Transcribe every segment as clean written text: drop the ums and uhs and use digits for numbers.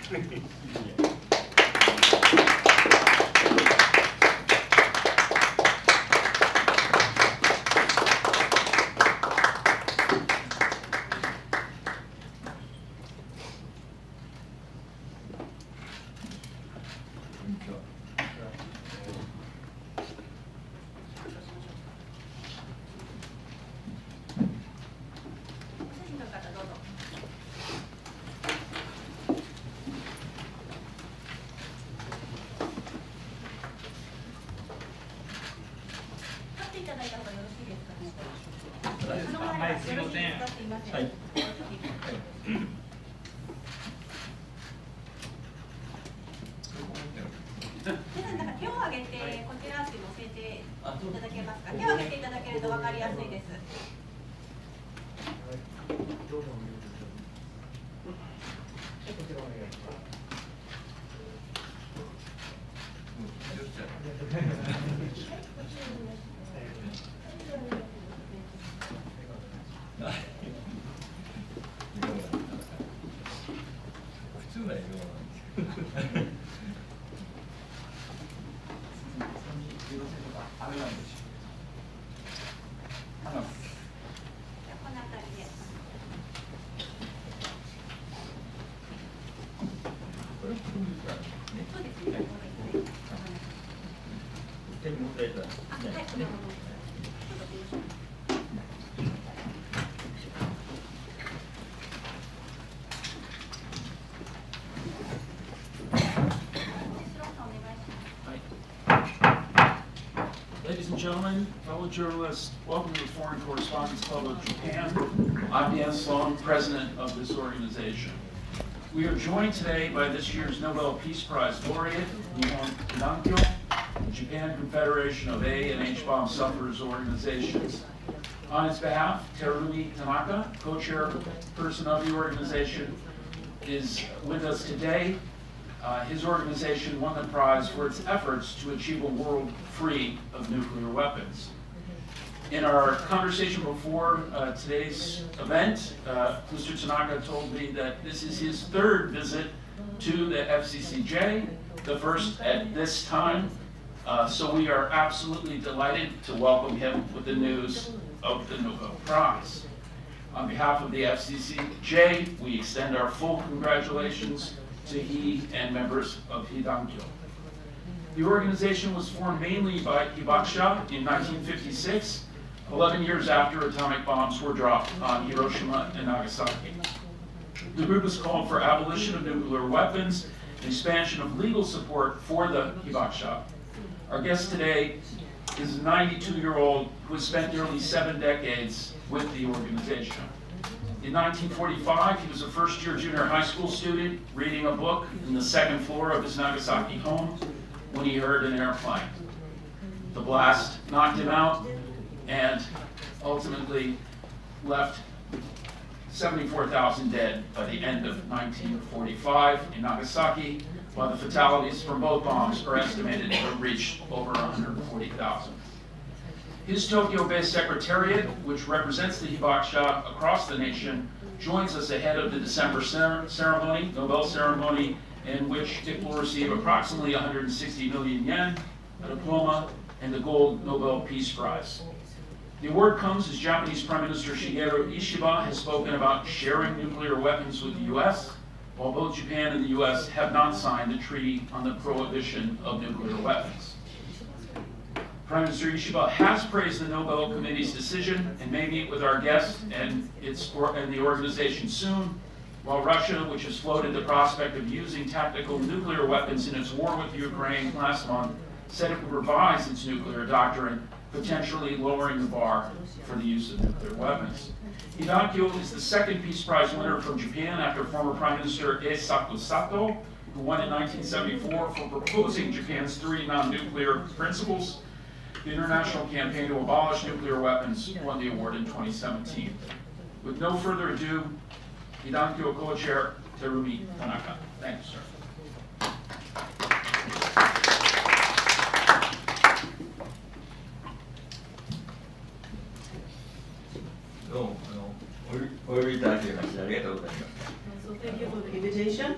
はい、すみません。はい。手を挙げてこちらって載せていただけますか。手を挙げていただけると分かりやすいです。Ladies and gentlemen, fellow journalists, welcome to the Foreign Correspondents Club of Japan. I'm Dan Sloan, president of this organization. We are joined today by this year's Nobel Peace Prize laureate, Nihon Hidankyo, the Japan Confederation of A and H bomb sufferers organizations. On its behalf, Terumi Tanaka, co-chairperson of the organization, is with us today. His organization won the prize for its efforts to achieve a world free of nuclear weapons. In our conversation before today's event, Mr. Tanaka told me that this is his third visit to the FCCJ, the first at this time. So we are absolutely delighted to welcome him with the news of the Nobel Prize. On behalf of the FCCJ, we extend our full congratulations to he and members of Hidankyo. The organization was formed mainly by Hibakusha in 1956, 11 years after atomic bombs were dropped on Hiroshima and Nagasaki. The group has called for abolition of nuclear weapons and expansion of legal support for the Hibakusha. Our guest today is a 92-year-old who has spent nearly 7 decades with the organization. In 1945, he was a first-year junior high school student reading a book in the second floor of his Nagasaki home when he heard an airplane. The blast knocked him out and ultimately left 74,000 dead by the end of 1945 in Nagasaki, while the fatalities from both bombs are estimated to have reached over 140,000. His Tokyo-based secretariat, which represents the Hibakusha across the nation, joins us ahead of the December ceremony, Nobel ceremony, in which it will receive approximately 160 million yen, a diploma, and the Gold Nobel Peace Prize. The award comes as Japanese Prime Minister Shigeru Ishiba has spoken about sharing nuclear weapons with the U.S., while both Japan and the U.S. have not signed the Treaty on the Prohibition of Nuclear Weapons. Prime Minister Ishiba has praised the Nobel Committee's decision and may meet with our guest and the organization soon, while Russia, which has floated the prospect of using tactical nuclear weapons in its war with Ukraine last month, said it would revise its nuclear doctrine, potentially lowering the bar for the use of nuclear weapons. Hidankyo is the second Peace Prize winner from Japan after former Prime Minister Eisaku Sato, who won in 1974 for proposing Japan's 3 non-nuclear principles. The international campaign to abolish nuclear weapons won the award in 2017. With no further ado, Hidankyo co-chair Terumi Tanaka. Thank you, sir. どうもお呼びいただきましてありがとうございます。So thank you for the invitation.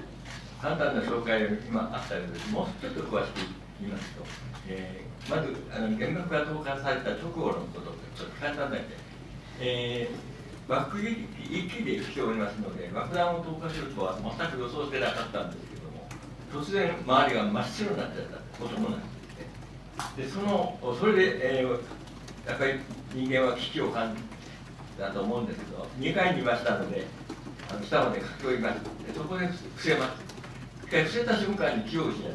簡単な紹介が今あったようです。もうちょっと詳しく言いますと、まず原爆が投下された直後のこと、ちょっと簡単だけ、爆撃機1機で来ておりますので、爆弾を投下するとは全く予想してなかったんですけども、突然周りが真っ白になっちゃったこともなくて、それで、やっぱり人間は危機を感じたと思うんですけど、2階にいましたので、下まで駆け寄ります。そこで伏せます。伏せた瞬間に気を失っちゃ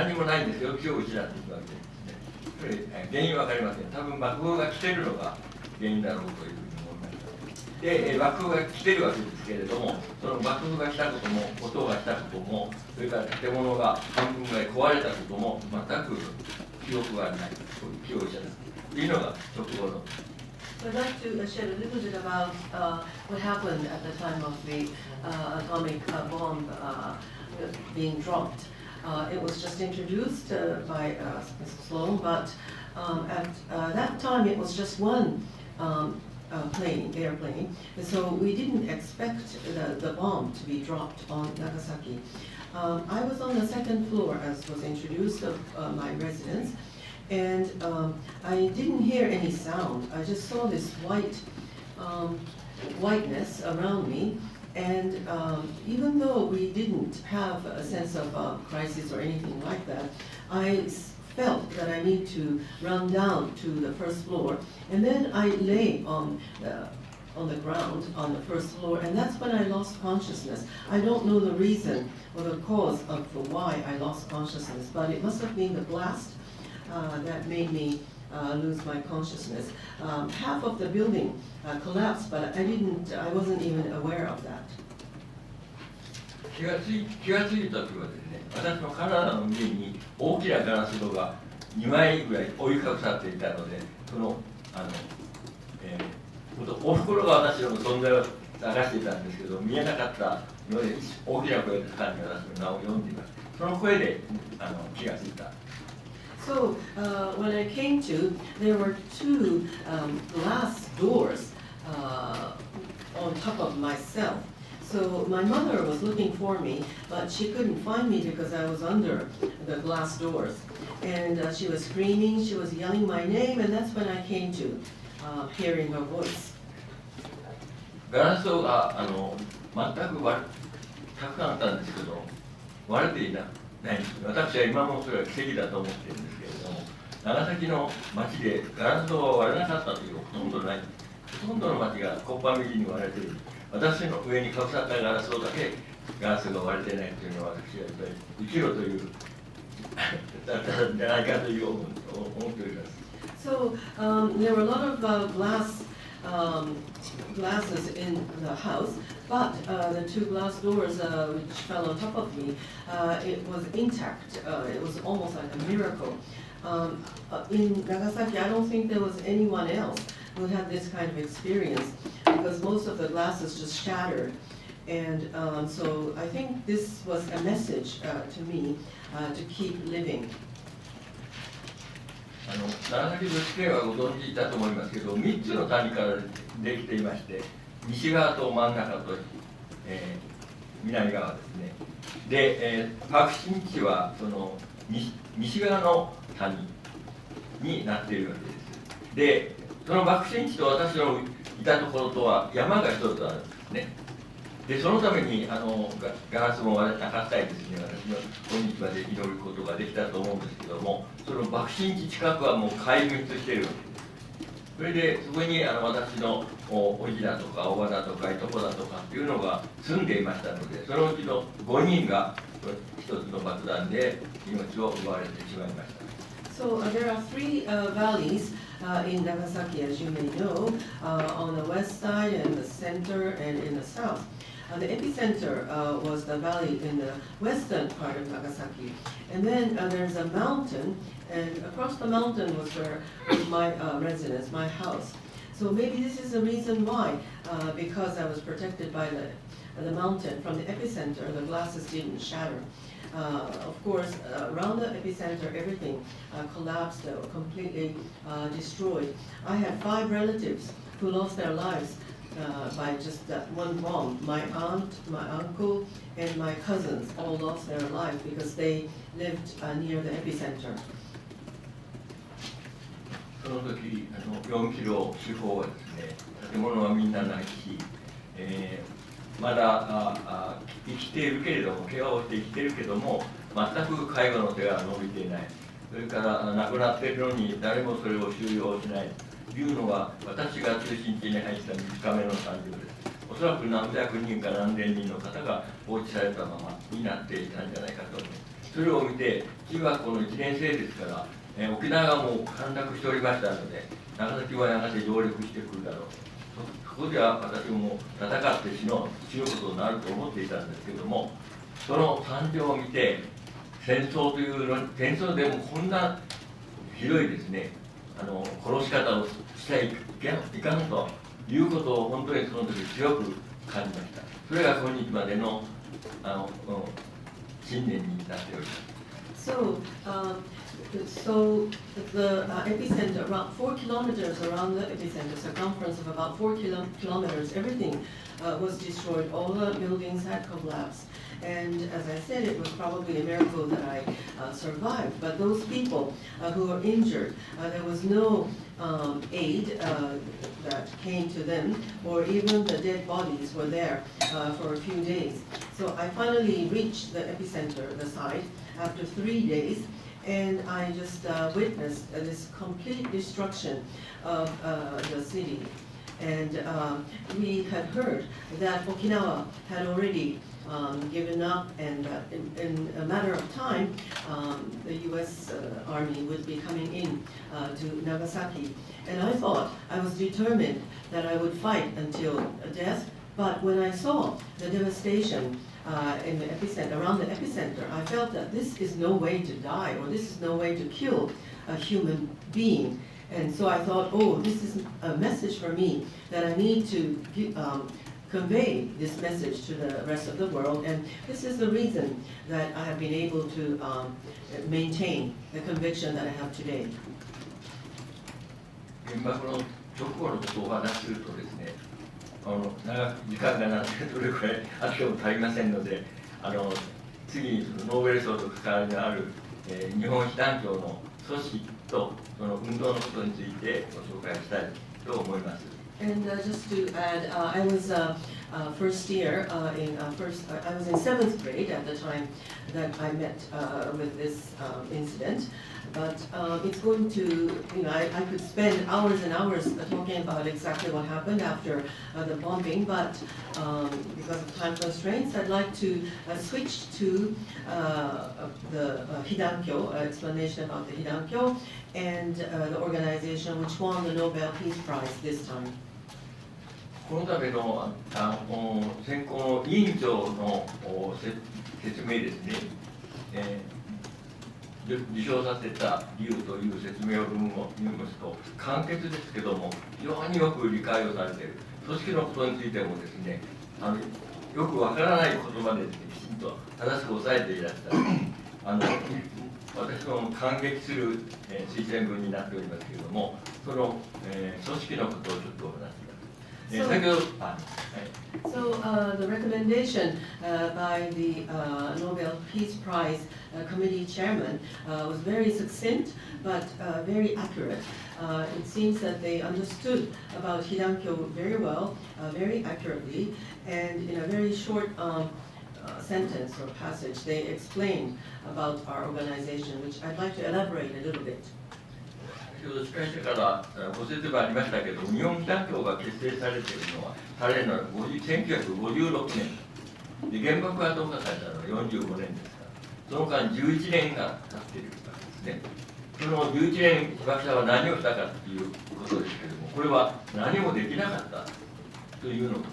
う。何もないんですけど、気を失っていくわけですね。それ原因は分かりません。多分爆風が来ているのが原因だろうというふうに思いました。で、爆風が来ているわけですけれども、その爆風が来たことも、音がしたことも、それから建物が半分ぐらい壊れたことも、全く記憶がない、気を失うというのが直後の。I'd like to share a little bit about what happened at the time of the atomic bomb being dropped. It was just introduced by Mr. Sloan, but at that time it was just one airplane, and so we didn't expect the bomb to be dropped on Nagasaki. I was on the second floor, as was introduced, of my residence. And I didn't hear any sound. I just saw this whiteness around me. And even though we didn't have a sense of crisis or anything like that, I felt that I need to run down to the first floor. And then I lay on the ground on the first floor, and that's when I lost consciousness. I don't know the reason or the cause of why I lost consciousness, but it must have been the blast that made me lose my consciousness. Half of the building collapsed, but I wasn't even aware of that. 気がついた時はですね、私の体の上に大きなガラス戸が2枚ぐらい覆い隠さっていたので、おふくろが私の存在を探していたんですけど、見えなかったので、大きな声で彼に私の名を呼んでいます。その声で気がついた。So when I came to, there were two glass doors on top of myself. So my mother was looking for me, but she couldn't find me because I was under the glass doors. And she was screaming, she was yelling my name, and that's when I came to hearing her voice. ガラスが全くたくさんあったんですけど、割れていないんです。私は今もそれは奇跡だと思っているんですけれども、長崎の町でガラス戸が割れなかったというほとんどない。ほとんどの町がコッパみじんに割れている。私の上にかぶさったガラス戸だけガラスが割れてないというのは、私はやっぱり生きろというだったんじゃないかという思っております。So there were a lot of glasses in the house, but the two glass doors which fell on top of me, it was intact. It was almost like a miracle. In Nagasaki, I don't think there was anyone else who had this kind of experience because most of the glasses just shattered. And so I think this was a message to me to keep living. 長崎女子系はご存知だと思いますけど、3つの谷からできていまして、西側と真ん中と、南側ですね。で、爆心地はその西側の谷になっているわけです。で、その爆心地と私のいたところとは山が一つあるんですね。で、そのためにガラスも割れなかったいですね、私の今日まで祈ることができたと思うんですけども、その爆心地近くはもう壊滅しているわけです。それで、そこに私のおじだとか、おばだとか、いとこだとかっていうのが住んでいましたので、そのうちの5人が一つの爆弾で命を奪われてしまいました。So there are three valleys in Nagasaki, as you may know, on the west side, in the center, and in the south. The epicenter was the valley in the western part of Nagasaki. And then there's a mountain, and across the mountain was where my residence, my house. So maybe this is the reason why, because I was protected by the mountain from the epicenter, the glasses didn't shatter. Of course, around the epicenter, everything collapsed or completely destroyed. I had 5 relatives who lost their lives by just that one bomb. My aunt, my uncle, and my cousins all lost their life because they lived near the epicenter. その時4キロ四方はですね、建物はみんなないし、まだ生きているけれども、怪我をして生きているけども、全く介護の手が伸びていない、それから亡くなっているのに誰もそれを収容しないというのが、私が中心地に入った3日目の惨状です。おそらく何百人か何千人の方が放置されたままになっていたんじゃないかと思います。それを見て、中学校の1年生ですから、沖縄がもう陥落しておりましたので、長崎はやがて上陸してくるだろうと、そこでは私も戦って死ぬことになると思っていたんですけれども、その惨状を見て、戦争というの、戦争でもこんなひどいですね、殺し方をしちゃいかんということを本当にその時強く感じました。それが今日までの信念になっております。So the epicenter, around 4 kilometers around the epicenter, circumference of about 4 kilometers, everything was destroyed. All the buildings had collapsed. And as I said, it was probably a miracle that I survived. But those people who were injured, there was no aid that came to them, or even the dead bodies were there for a few days. So I finally reached the epicenter, the site, after 3 days. And I just witnessed this complete destruction of the city. And we had heard that Okinawa had already given up, and in a matter of time, the U.S. Army would be coming in to Nagasaki. And I thought, I was determined that I would fight until death. But when I saw the devastation in the epicenter, around the epicenter, I felt that this is no way to die, or this is no way to kill a human being. And so I thought, oh, this is a message for me that I need to convey this message to the rest of the world. And this is the reason that I have been able to maintain the conviction that I have today. 原爆の直後のことをお話しするとですね、長く時間がなってどれくらいあっても足りませんので、次にノーベル賞と関わりのある、日本被団協の組織とその運動のことについてご紹介したいと思います。And just to add, I was first year I was in 7th grade at the time that I met with this incident. But it's going to, I could spend hours and hours talking about exactly what happened after the bombing, but because of time constraints, I'd like to switch to the Hidankyo, explanation about the Hidankyo, and the organization which won the Nobel Peace Prize this time. このための選考の委員長の説明ですね。受賞させた理由という説明文を読みますと、簡潔ですけども、非常によく理解をされている。組織のことについてもですね、よくわからない言葉できちんと正しく押さえていらっしゃる。私の感激する推薦文になっておりますけれども、その組織のことをちょっとお話します。So the recommendation by the Nobel Peace Prize Committee Chairman was very succinct but very accurate. It seems that they understood about Hidankyo very well, very accurately, and in a very short sentence or passage they explained about our organization, which I'd like to elaborate a little bit. 先ほど司会者からご説明ありましたけど、日本被団協が結成されているのは、1956年で、原爆が投下されたのは45年ですから、その間11年が経っているわけですね。その11年、被爆者は何をしたかということですけれども、これは何もできなかったというのこ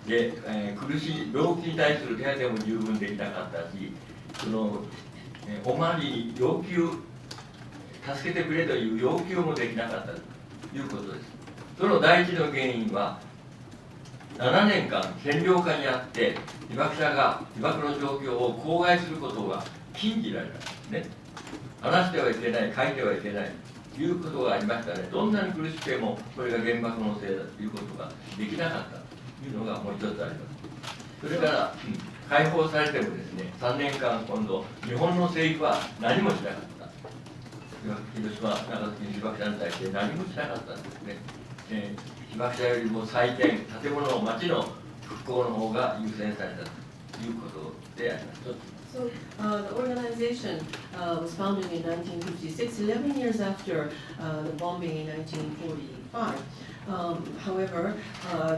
とです。で、苦しい老期に対する手当も十分できなかったし、おまわりに要求助けてくれという要求もできなかったということです。その第一の原因は、7年間占領下にあって、被爆者が被爆の状況を口外することが禁じられたんですね。話してはいけない、書いてはいけない、いうことがありましたね。どんなに苦しくてもこれが原爆のせいだということができなかったというのがもう一つあります。それから、解放されてもですね、3年間今度日本の政府は何もしなかった。広島長崎被爆者に対して何もしなかったんですね。被爆者よりも再建、建物、町の復興の方が優先されたということであります。So the organization was founded in 1956, 11 years after the bombing in 1945. However,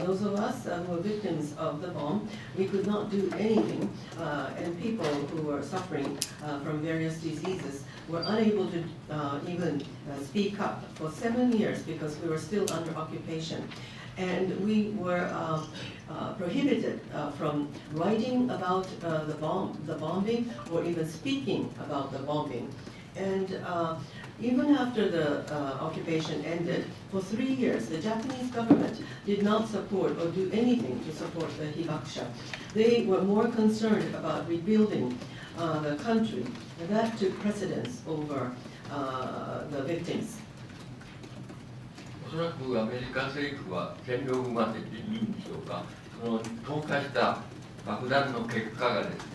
those of us who were victims of the bomb, we could not do anything, and people who were suffering from various diseases were unable to even speak up for 7 years because we were still under occupation. And we were prohibited from writing about the bombing or even speaking about the bombing. And even after the occupation ended, for 3 years, the Japanese government did not support or do anything to support the Hibakusha. They were more concerned about rebuilding the country, and that took precedence over the victims. おそらくアメリカ政府は占領軍まででいいんでしょうか、その投下した爆弾の結果がです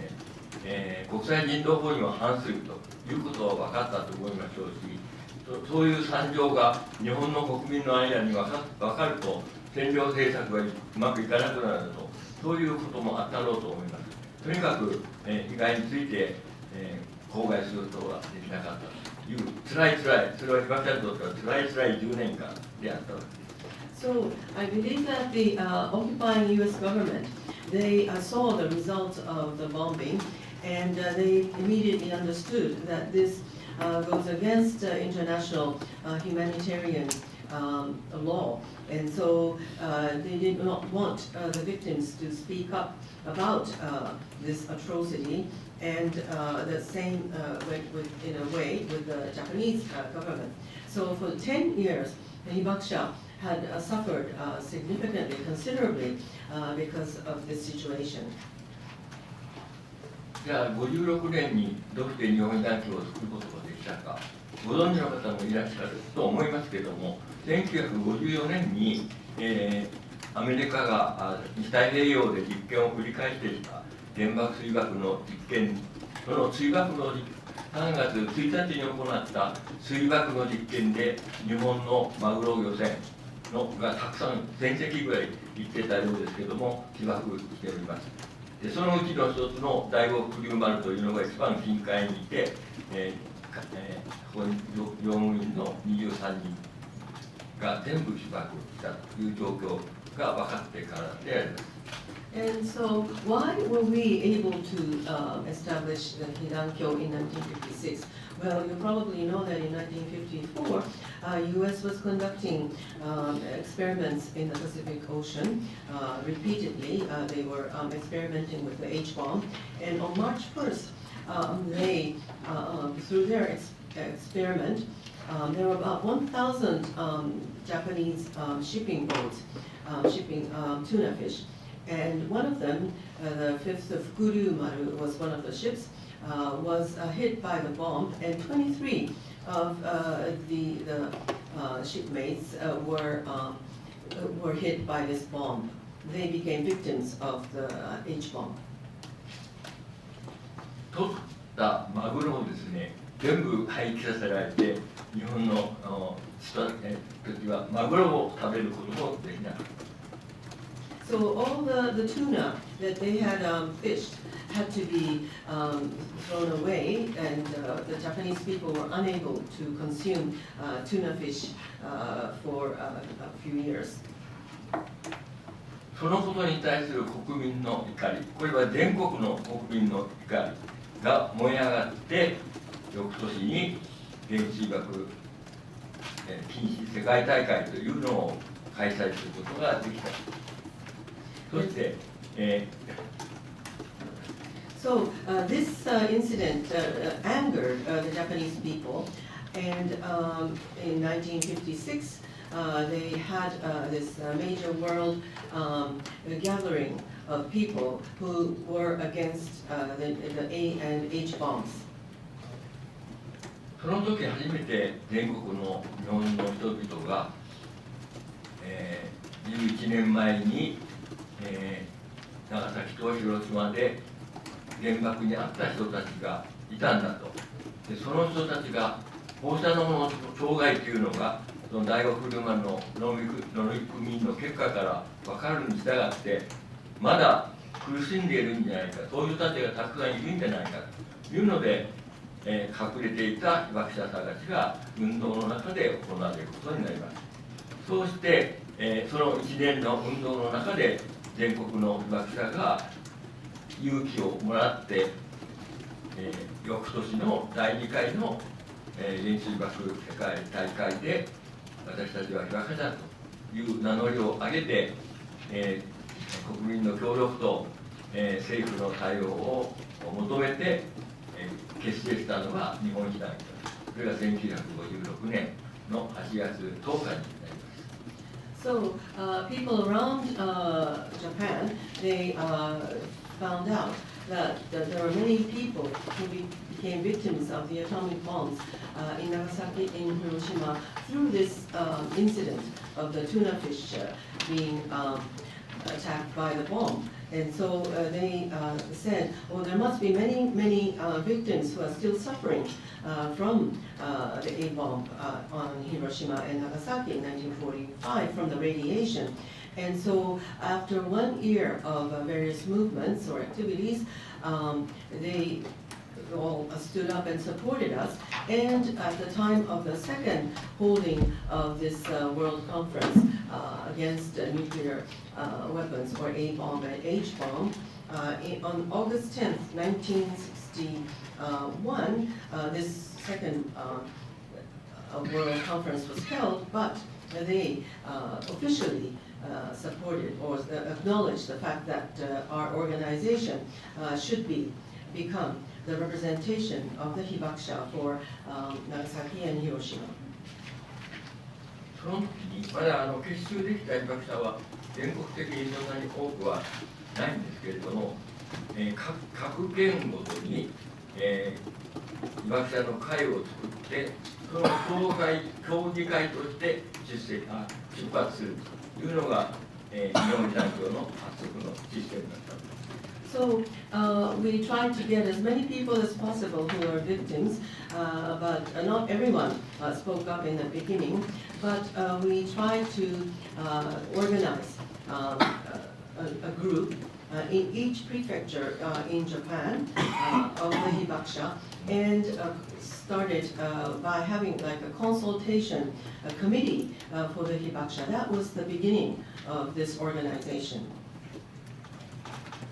ね、国際人道法には反するということは分かったと思いましょうし、そういう惨状が日本の国民の間に分かると、占領政策がうまくいかなくなると、そういうこともあったろうと思います。とにかく、被害について、口外することはできなかったという辛い、それは被爆者にとっては辛い10年間であったわけです。So I believe that the occupying U.S. government, they saw the results of the bombing, and they immediately understood that this goes against international humanitarian law, and so they did not want the victims to speak up about this atrocity, and the same went in a way with the Japanese government. So for 10 years, the Hibakusha had suffered significantly, considerably, because of this situation. じゃあ56年にどうして日本被団協を作ることができたか、ご存知の方もいらっしゃると思いますけれども、1954年に、アメリカが西太平洋で実験を繰り返していた原爆水爆の実験、その水爆の3月1日に行った水爆の実験で日本のマグロ漁船がたくさん1000隻ぐらい行ってたようですけれども、被爆しております。でそのうちの一つの第五福竜丸というのが一番近海にいて、ここに乗務員の23人が全部被爆したという状況が分かってからであります。And so, why were we able to establish the Hidankyo in 1956? Well, you probably know that in 1954, U.S. was conducting experiments in the Pacific Ocean repeatedly. They were experimenting with the H-bomb, and on March 1st, they, through their experiment, there were about 1,000 Japanese shipping boats shipping tuna fish. And one of them, the 5th of Fukuryu-maru, was one of the ships, was hit by the bomb, and 23 of the shipmates were hit by this bomb. They became victims of the H-bomb. 取ったマグロをですね、全部廃棄させられて、日本の時はマグロを食べることもできなかった。So all the tuna that they had fished had to be thrown away, and the Japanese people were unable to consume tuna fish for a few years. そのことに対する国民の怒り、これは全国の国民の怒りが燃え上がって、翌年に原水爆禁止世界大会というのを開催することができた。そして、So this incident angered the Japanese people, and in 1956 they had this major world gathering of people who were against the A and H bombs. その時初めて全国の日本の人々が、11年前に、長崎と広島で原爆にあった人たちがいたんだと。でその人たちが放射能の障害というのがその第5車の乗組員の結果から分かるに従ってまだ苦しんでいるんじゃないか、そういう人たちがたくさんいるんじゃないかというので、隠れていた被爆者探しが運動の中で行われることになります。そうして、その一連の運動の中で全国の被爆者が勇気をもらって、翌年の第2回の、原水爆世界大会で私たちは被爆者だという名乗りを上げて、国民の協力と、政府の対応を求めて、結成したのが日本被団協。それが1956年の8月10日になります。So, people around Japan, they found out that there were many people who became victims of the atomic bombs in Nagasaki and Hiroshima through this incident of the tuna fish being attacked by the bomb. And so they said, well, there must be many victims who are still suffering from the A-bomb on Hiroshima and Nagasaki in 1945 from the radiation. And so after 1 year of various movements or activities, they all stood up and supported us. And at the time of the second holding of this world conference against nuclear weapons, or A-bomb and H-bomb, on August 10th, 1961, this second world conference was held, but they officially supported or acknowledged the fact that our organization should become the representation of the Hibakusha for Nagasaki and Hiroshima. その時にまだ結集できた被爆者は全国的にそんなに多くはないんですけれども、各県ごとに、被爆者の会を作ってその協議会として出発するというのが、日本被団協の発足のシステムだったんです。So we tried to get as many people as possible who are victims, but not everyone spoke up in the beginning. But we tried to organize a group in each prefecture in Japan of the Hibakusha, and started by having like a consultation committee for the Hibakusha. That was the beginning of this organization.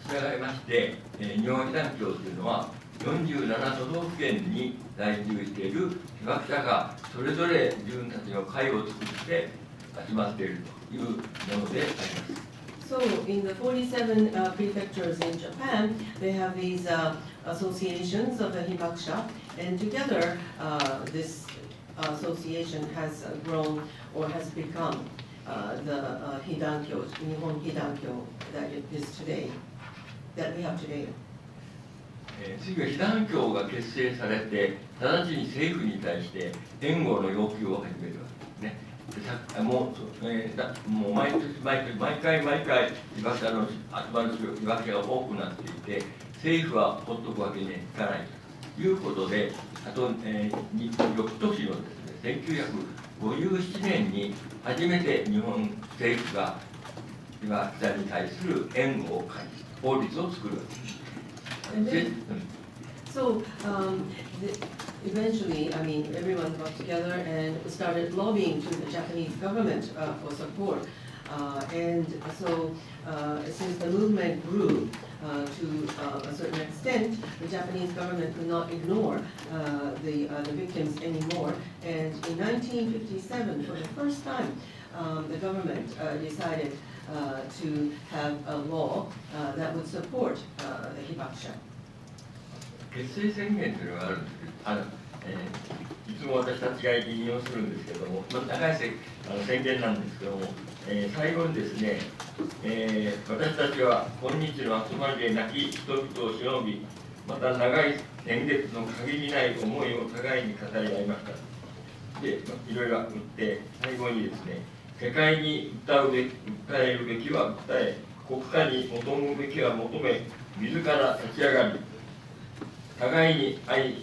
従いまして、日本被団協というのは47都道府県に在住している被爆者がそれぞれ自分たちの会を作って集まっているというものであります。So in the 47 prefectures in Japan, they have these associations of the Hibakusha, and together this association has grown or has become the Hidankyo, Nihon Hidankyo that it is today. That we have today. 次は被団協が結成されて、直ちに政府に対して援護の要求を始めるわけですね。もう毎回被爆者の集まる被爆者が多くなっていて、政府はほっとくわけにはいかないということで、あと、翌年のですね、1957年に初めて日本政府が被爆者に対する援護を開始。法律を作るわけです。So eventually, I mean, everyone got together and started lobbying to the Japanese government for support. And so, since the movement grew to a certain extent, the Japanese government could not ignore the victims anymore. And in 1957, for the first time, the government decided to have a law that would support the Hibakusha. 結成宣言というのがあるんですけど、いつも私たちが引用するんですけども、長い宣言なんですけども、最後にですね、私たちは今日の集まりで亡き人々を偲び、また長い年月の限りない思いを互いに語り合いました。で、いろいろ言って最後にですね、世界に訴えるべきは訴え、国家に求むべきは求め、自ら立ち上がり、互いに愛、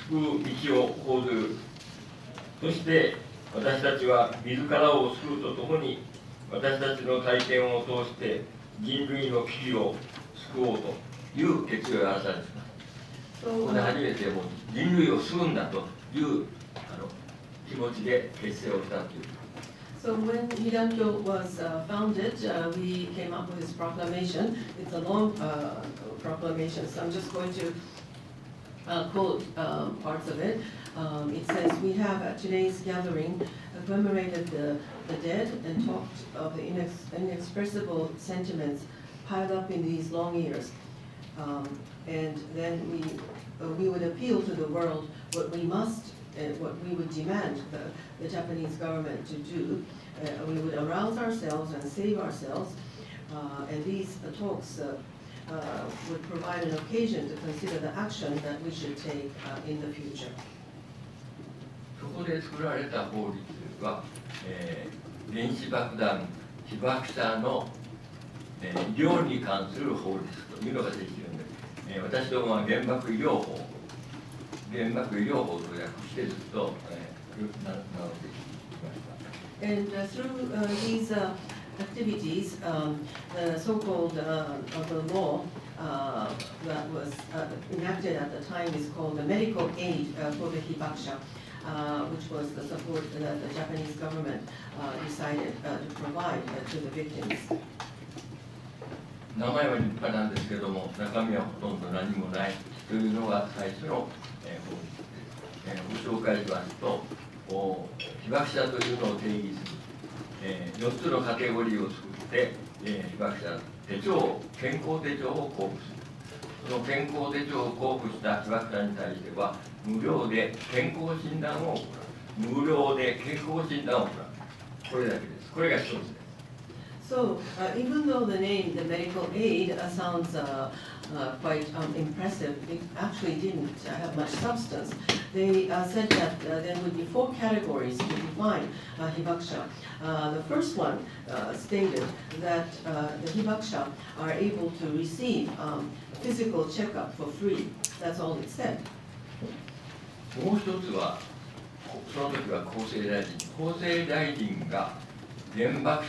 救う道を講ずる。そして私たちは自らを救うとともに、私たちの体験を通して人類の危機を救おうという決意を表されています。ここで初めてもう人類を救うんだという気持ちで結成をしたという。So when Hidankyo was founded, we came up with this proclamation. It's a long proclamation, so I'm just going to quote parts of it. It says, we have at today's gathering commemorated the dead and talked of the inexpressible sentiments piled up in these long years. And then we would appeal to the world what we must, what we would demand the Japanese government to do. We would arouse ourselves and save ourselves. And these talks would provide an occasion to consider the action that we should take in the future. そこで作られた法律は、原子爆弾被爆者の、医療に関する法律というのができるので、私どもは原爆医療法と訳してずっと、名乗ってきました。And through these activities, the so-called the law that was enacted at the time is called the medical aid for the hibakusha, which was the support that the Japanese government decided to provide to the victims. 名前は立派なんですけども、中身はほとんど何もないというのが最初の法律です。ご紹介しますと、被爆者というのを定義する、4つのカテゴリーを作って、被爆者健康手帳を交付する。その健康手帳を交付した被爆者に対しては、無料で健康診断を行う。無料で健康診断を行う。これだけです。これが一つです。So even though the name, the medical aid, sounds quite impressive, it actually didn't have much substance. They said that there would be 4 categories to define hibakusha. The first one stated that the hibakusha are able to receive physical checkup for free. That's all it said. もう一つは、その時は厚生大臣が原爆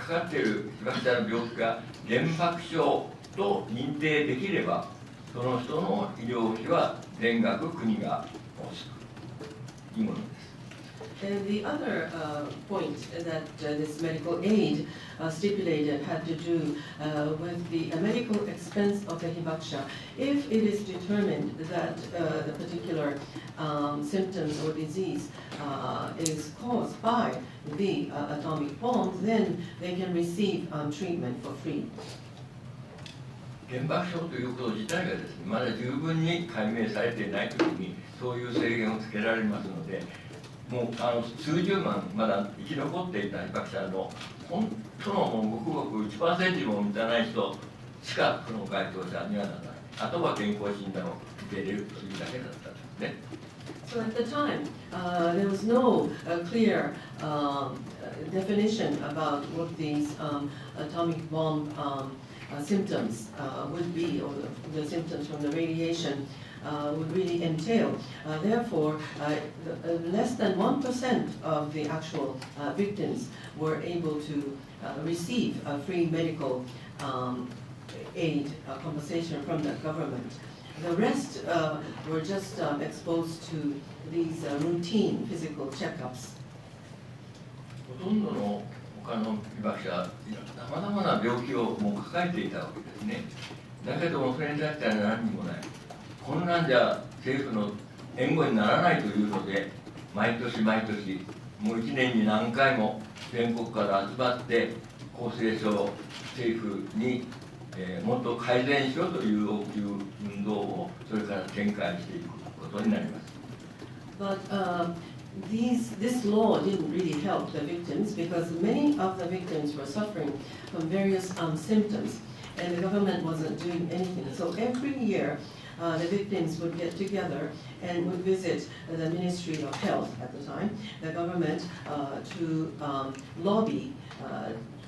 かかっている被爆者の病気が原爆症と認定できれば、その人の医療費は全額国が支払うというものです。And the other point that this medical aid stipulated had to do with the medical expense of the hibakusha. If it is determined that the particular symptoms or disease is caused by the atomic bombs, then they can receive treatment for free. 原爆症ということ自体がですね、まだ十分に解明されていないときにそういう制限をつけられますので、もう数十万まだ生き残っていた被爆者の本当のもうごくごく 1% も満たない人しかこの該当者にはならない。あとは健康診断を受け入れるというだけだったんですね。So at the time, there was no clear definition about what these atomic bomb symptoms would be, or the symptoms from the radiation would really entail. Therefore, less than 1% of the actual victims were able to receive free medical aid compensation from the government. The rest were just exposed to these routine physical checkups. ほとんどの他の被爆者はさまざまな病気をもう抱えていたわけですね。だけどもそれに対しては何にもない。こんなんじゃ政府の援護にならないというので、毎年毎年もう1年に何回も全国から集まって厚生省政府に、もっと改善しろという要求運動をそれから展開していくことになります。But this law didn't really help the victims because many of the victims were suffering from various symptoms. and the government wasn't doing anything. So every year, the victims would get together and would visit the Ministry of Health at the time, the government, to lobby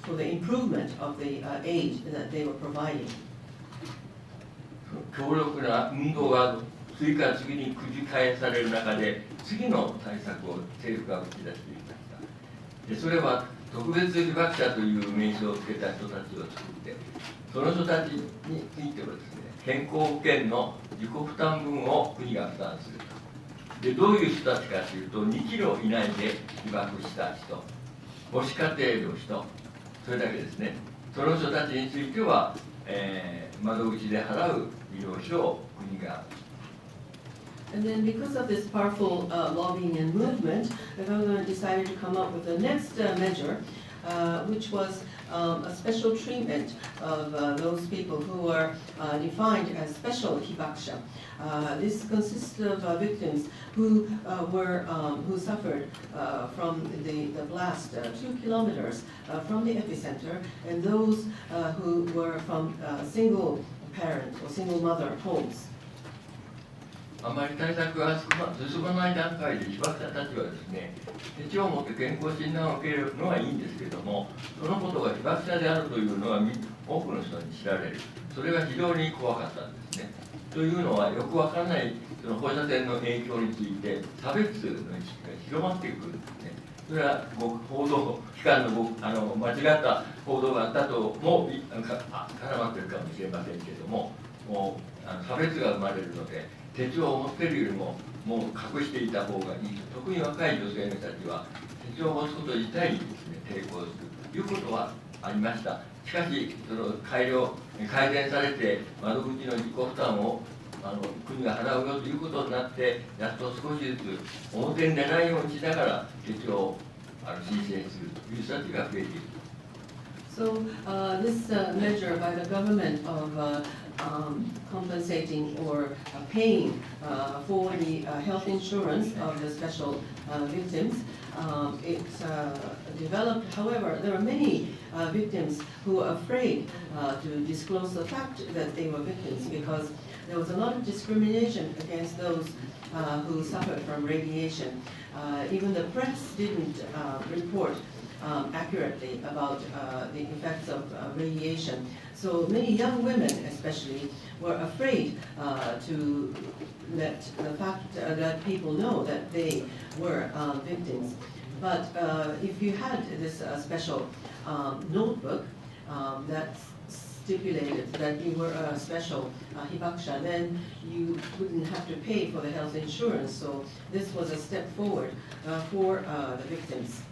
for the improvement of the aid that they were providing. 強力な運動が次から次に繰り返される中で、次の対策を政府が打ち出していました。でそれは特別被爆者という名称をつけた人たちを作って、その人たちについてはですね、健康保険の自己負担分を国が負担すると。でどういう人たちかというと、2キロ以内で被爆した人、母子家庭の人、それだけですね。その人たちについては、窓口で払う医療費を国が。And then because of this powerful lobbying and movement, the government decided to come up with the next measure, which was a special treatment of those people who are defined as special hibakusha. This consists of victims who suffered from the blast 2 kilometers from the epicenter, and those who were from single parent or single mother homes. あまり対策が進まない段階で被爆者たちはですね、手帳を持って健康診断を受けるのはいいんですけれども、そのことが被爆者であるというのは多くの人に知られる、それが非常に怖かったんですね。というのは、よくわからないその放射線の影響について差別の意識が広まっていくんですね。それは報道機関の間違った報道があったとも絡まっているかもしれませんけれども、もう差別が生まれるので、手帳を持っているよりももう隠していた方がいい。特に若い女性の人たちは手帳を持つこと自体にですね、抵抗するということはありました。しかしその改善されて窓口の自己負担を国が払うよということになって、やっと少しずつ表に出ないようにしながら手帳を申請するという人たちが増えている。So this measure by the government of compensating or paying for the health insurance of the special victims, it developed. However, there are many victims who are afraid to disclose the fact that they were victims because there was a lot of discrimination against those who suffered from radiation. Even the press didn't report accurately about the effects of radiation. So many young women especially were afraid to let the fact that people know that they were victims. But if you had this special notebook that stipulated that you were a special hibakusha, then you wouldn't have to pay for the health insurance. So this was a step forward for the victims.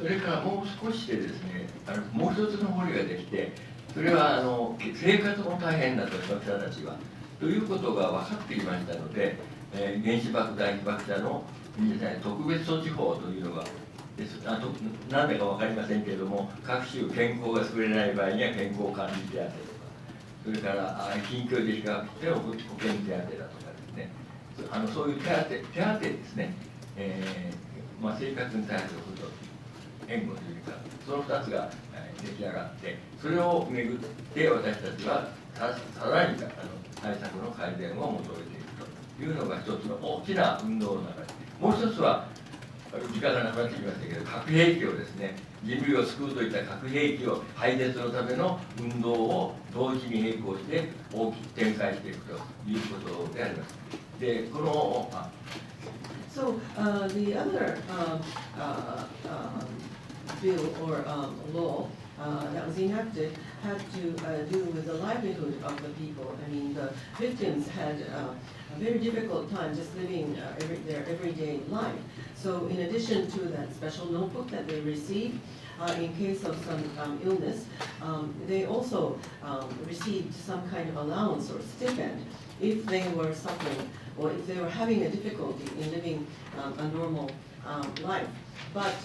それからもう少しでですね、もう一つの法律ができて、それは生活も大変だと被爆者たちはということが分かってきましたので、原子爆弾被爆者の特別措置法というのが何だか分かりませんけれども、各種健康が優れない場合には健康管理手当とか、それから緊急的な保険手当だとかですね、そういう手当ですね、生活に対すること援護というか、その2つが出来上がって、それをめぐって私たちはさらに対策の改善を求めていくというのが一つの大きな運動の中で、もう一つは時間がなくなってきましたけど、核兵器をですね、人類を救うといった核兵器を廃絶のための運動を同時に並行して大きく展開していくということであります。で、このSo the other bill or law that was enacted had to do with the livelihood of the people. I mean, the victims had a very difficult time just living their everyday life. So in addition to that special notebook that they received, in case of some illness, they also received some kind of allowance or stipend if they were suffering or if they were having a difficulty in living a normal life. But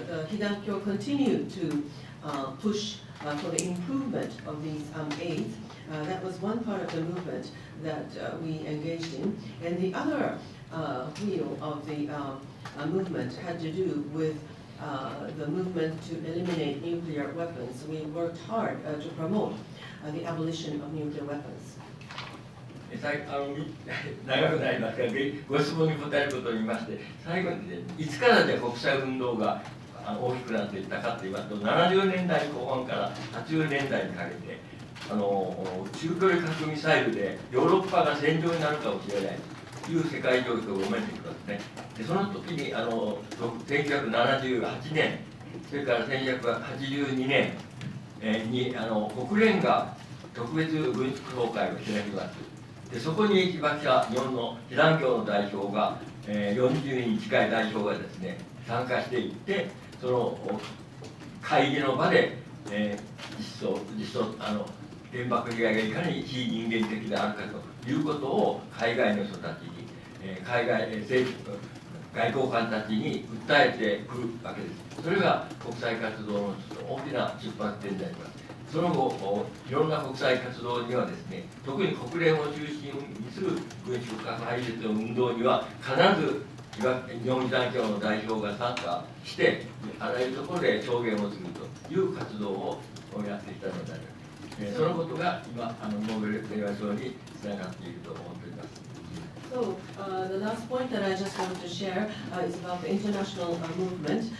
the Hidankyo continued to push for the improvement of these aids. That was one part of the movement that we engaged in. And the other wheel of the movement had to do with the movement to eliminate nuclear weapons, we worked hard to promote the abolition of nuclear weapons. 長くなりますが、ご質問に答えることに言いまして、最後に、いつからで国際運動が大きくなっていったかと言いますと、70年代後半から80年代にかけて、中距離核ミサイルでヨーロッパが戦場になるかもしれないという世界状況を生まれてきますね。でその時に1978年、それから1982年に国連が特別軍縮総会を開きます。でそこに被爆者、日本の被団協の代表が、40人近い代表がですね、参加していって、その会議の場で、原爆被害がいかに非人間的であるかということを海外の人たちに、海外政府、外交官たちに訴えてくるわけです。それが国際活動の大きな出発点であります。その後、いろんな国際活動にはですね、特に国連を中心にする軍縮核廃絶の運動には必ず日本被団協の代表が参加して、あらゆるところで証言をするという活動をやってきたのであります。そのことが今、ノーベル平和賞につながっていると思っております。So, the last point that I just wanted to share is about the international movement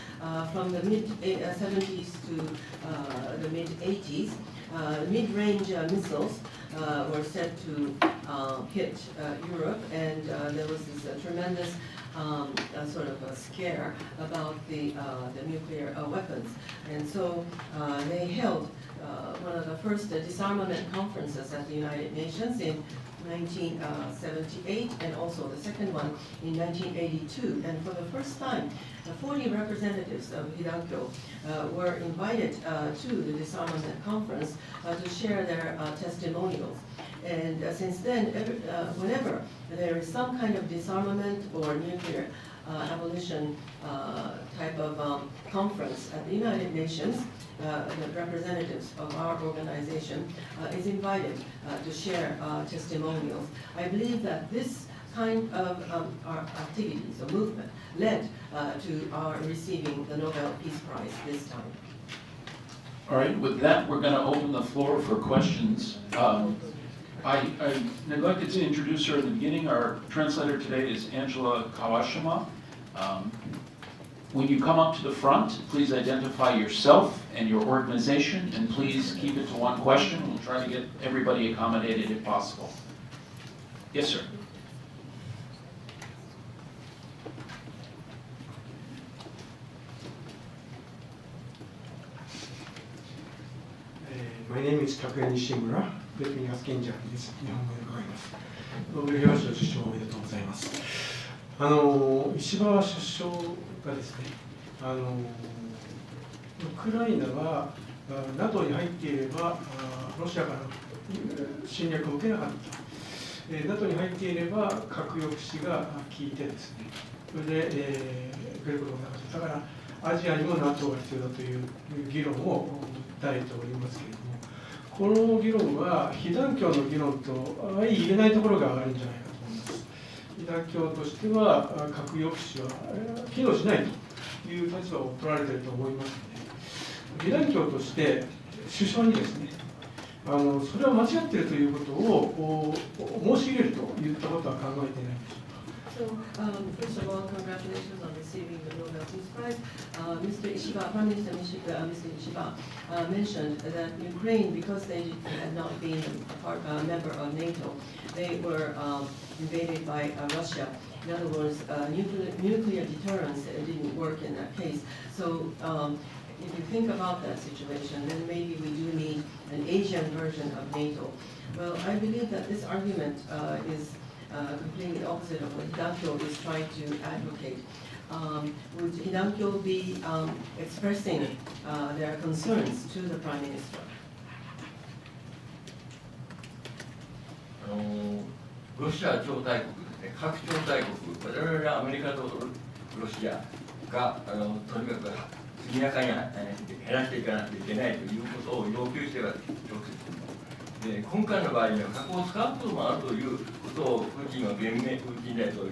from the mid-70s to the mid-80s. Mid-range missiles were said to hit Europe, and there was this tremendous sort of a scare about the nuclear weapons. And so they held one of the first disarmament conferences at the United Nations in 1978, and also the second one in 1982. And for the first time, 40 representatives of Hidankyo were invited to the disarmament conference to share their testimonials. And since then, whenever there is some kind of disarmament or nuclear abolition type of conference at the United Nations, the representatives of our organization is invited to share testimonials. I believe that this kind of our activities or movement led to our receiving the Nobel Peace Prize this time. All right, with that, we're going to open the floor for questions. I neglected to introduce her in the beginning. Our translator today is Angela Kawashima. When you come up to the front, please identify yourself and your organization, and please keep it to one question. We'll try to get everybody accommodated if possible. Yes, sir. My name is 高谷西村。Let me ask in Japanese. 日本語で伺います。ノーベル平和賞受賞おめでとうございます。石破首相がですね、ウクライナは NATO に入っていればロシアから侵略を受けなかった、NATO に入っていれば核抑止が効いてですね、それで、受けることがなかった。だからアジアにも NATO が必要だという議論を訴えておりますけれども、この議論は被団協の議論と相入れないところがあるんじゃないかと思います。被団協としては核抑止は機能しないという立場を取られていると思いますので、被団協として首相にですね、それは間違っているということを申し入れるといったことは考えていないでしょうか。So, first of all, congratulations on receiving the Nobel Peace Prize. Mr. Ishiba, Prime Minister Mr. Ishiba mentioned that Ukraine, because they had not been a member of NATO, they were invaded by Russia. In other words, nuclear deterrence didn't work in that case. So, if you think about that situation, then maybe we do need an Asian version of NATO. Well, I believe that this argument is completely opposite of what Hidankyo is trying to advocate. Would Hidankyo be expressing their concerns to the Prime Minister? ロシア超大国ですね、核超大国、我々はアメリカとロシアがとにかく速やかに減らしていかなきゃいけないということを要求しているわけです。で今回の場合には核を使うこともあるということをプーチン大統領は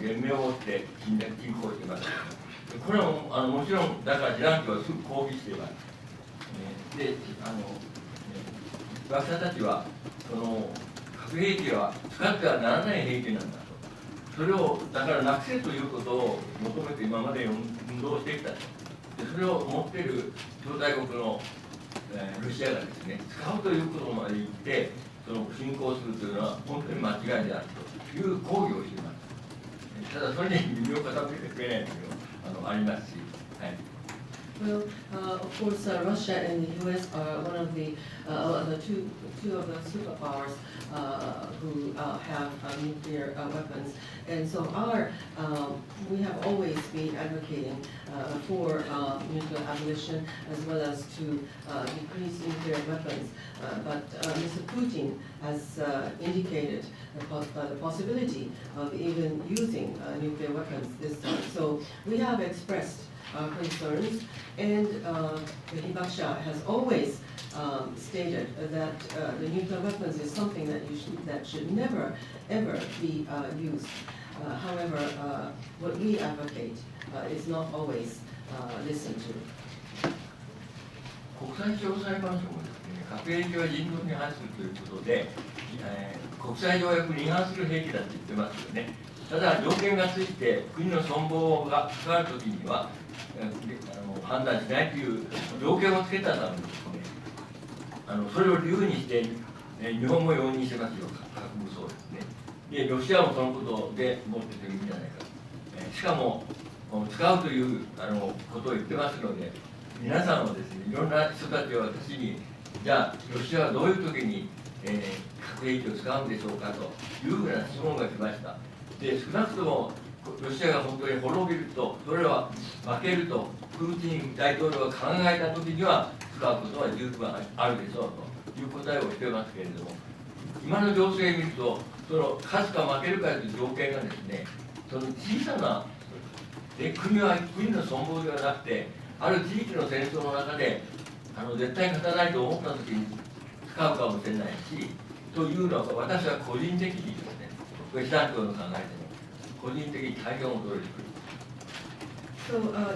言明を持って侵攻しています。これはもちろん、だから、被団協はすぐ抗議しています。で、学者たちは、核兵器は使ってはならない兵器なんだと。それを、だからなくせということを求めて今まで運動してきたと。でそれを持っている超大国の、ロシアがですね、使うということまで言って、侵攻するというのは本当に間違いであるという抗議をしています。ただ、それに耳を傾けてくれないというのもありますし。はい。Well, of course, Russia and the U.S. are one of the two of the superpowers who have nuclear weapons, and so we have always been advocating for nuclear abolition as well as to decrease nuclear weapons. But Mr. Putin has indicated the possibility of even using nuclear weapons this time. So we have expressed concerns, and the Hidankyo has always stated that the nuclear weapons is something that should never ever be used. However, what we advocate is not always listened to. 国際司法裁判所もですね、核兵器は人道に反するということで、国際条約に違反する兵器だと言ってますよね。ただ、条件がついて国の存亡が関わるときには判断しないという条件をつけたためにですね、それを理由にして、日本も容認してますよ、核武装ですね。で、ロシアもそのことで持ってているんじゃないかと。しかも、使うということを言ってますので、皆さんはですね、いろんな人たちは私に、じゃあ、ロシアはどういう時に、核兵器を使うんでしょうかというふうな質問が来ました。で、少なくともロシアが本当に滅びると、それは負けると、プーチン大統領が考えたときには、使うことは十分あるでしょうという答えをしていますけれども、今の情勢を見ると、勝つか負けるかという条件がですね、小さな、国の存亡ではなくて、ある地域の戦争の中で、絶対勝たないと思ったときに使うかもしれないし、というのは、私は個人的にですね、被団協の考えでも、個人的に対応を取れてくる。So